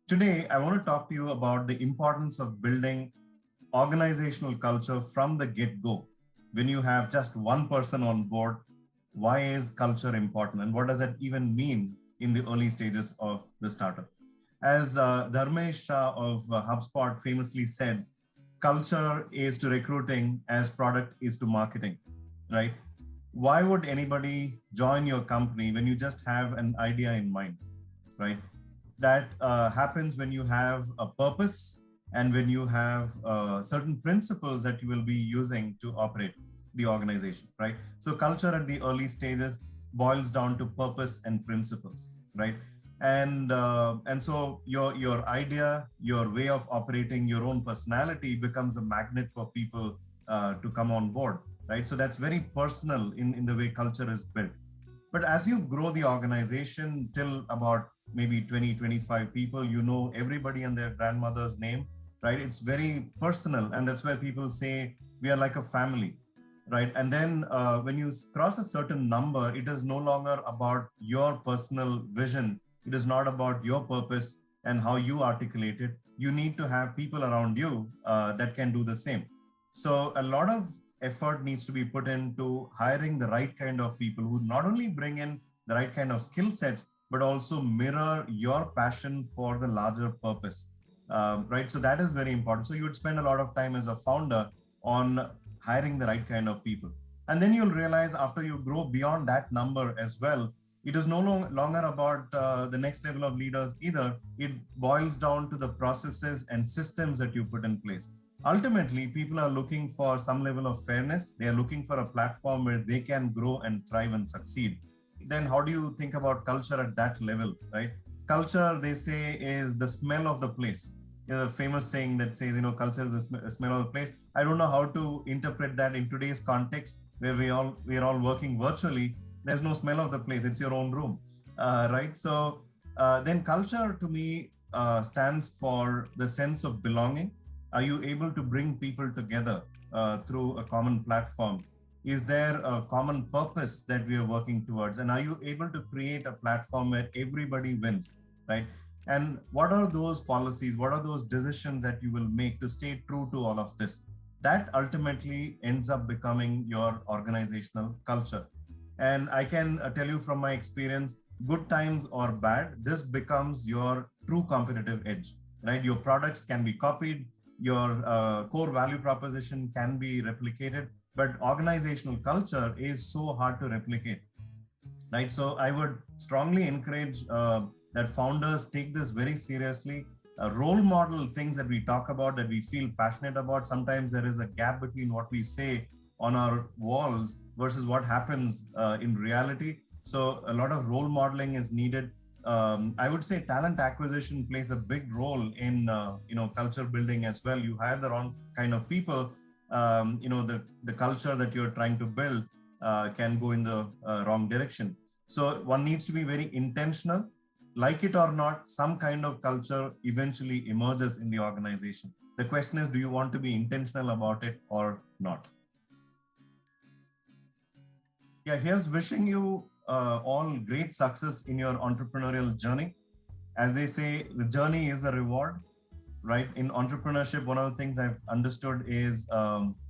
Today, I want to talk to you about the importance of building organizational culture from the get-go. When you have just one person on board, why is culture important and what does that even mean in the early stages of the startup? As Dharmesh Shah of HubSpot famously said, culture is to recruiting as product is to marketing, right? Why would anybody join your company when you just have an idea in mind, right? That happens when you have a purpose and when you have certain principles that you will be using to operate the organization, right? So culture at the early stages boils down to purpose and principles, right? And so your idea, your way of operating, your own personality becomes a magnet for people to come on board, right? So that's very personal in the way culture is built. But as you grow the organization till about maybe 20, 25 people, you know everybody and their grandmother's name, right? It's very personal. And that's where people say, we are like a family, right? And then when you cross a certain number, it is no longer about your personal vision. It is not about your purpose and how you articulate it. You need to have people around you that can do the same. So a lot of effort needs to be put into hiring the right kind of people who not only bring in the right kind of skill sets, but also mirror your passion for the larger purpose, right? So that is very important. So you would spend a lot of time as a founder on hiring the right kind of people. And then you'll realize after you grow beyond that number as well, it is no longer about the next level of leaders either. It boils down to the processes and systems that you put in place. Ultimately, people are looking for some level of fairness. They are looking for a platform where they can grow and thrive and succeed. Then how do you think about culture at that level, right? Culture, they say, is the smell of the place. The famous saying that says, culture is the smell of the place. I don't know how to interpret that in today's context where we are all working virtually. There's no smell of the place. It's your own room, right? So then culture to me stands for the sense of belonging. Are you able to bring people together through a common platform? Is there a common purpose that we are working towards? And are you able to create a platform where everybody wins, right? And what are those policies? What are those decisions that you will make to stay true to all of this? That ultimately ends up becoming your organizational culture. And I can tell you from my experience, good times or bad, this becomes your true competitive edge, right? Your products can be copied, your core value proposition can be replicated, but organizational culture is so hard to replicate, right? So I would strongly encourage that founders take this very seriously. Role model things that we talk about, that we feel passionate about. Sometimes there is a gap between what we say on our walls versus what happens in reality. So a lot of role modeling is needed. I would say talent acquisition plays a big role in culture building as well. You hire the wrong kind of people, the culture that you're trying to build can go in the wrong direction. So one needs to be very intentional. Like it or not, some kind of culture eventually emerges in the organization. The question is, do you want to be intentional about it or not? Yeah, here's wishing you all great success in your entrepreneurial journey. As they say, the journey is the reward, right? In entrepreneurship, one of the things I've understood is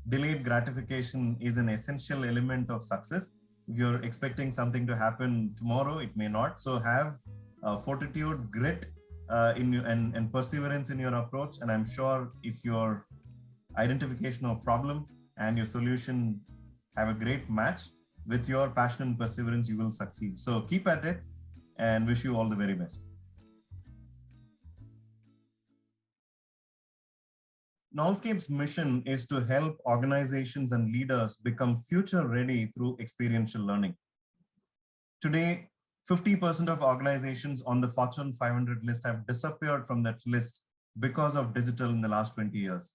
delayed gratification is an essential element of success. If you're expecting something to happen tomorrow, it may not. So have fortitude, grit, and perseverance in your approach. And I'm sure if your identification of problem and your solution have a great match, with your passion and perseverance, you will succeed. So keep at it and wish you all the very best. Knowledgescape's mission is to help organizations and leaders become future ready through experiential learning. Today, 50% of organizations on the Fortune 500 list have disappeared from that list because of digital in the last 20 years.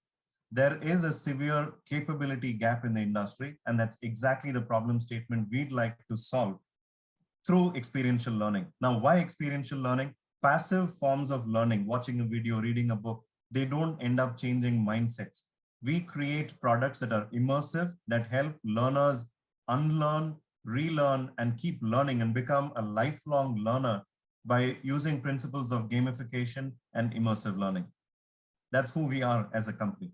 There is a severe capability gap in the industry, and that's exactly the problem statement we'd like to solve through experiential learning. Now, why experiential learning? Passive forms of learning, watching a video, reading a book, they don't end up changing mindsets. We create products that are immersive, that help learners unlearn, relearn, and keep learning and become a lifelong learner by using principles of gamification and immersive learning. That's who we are as a company.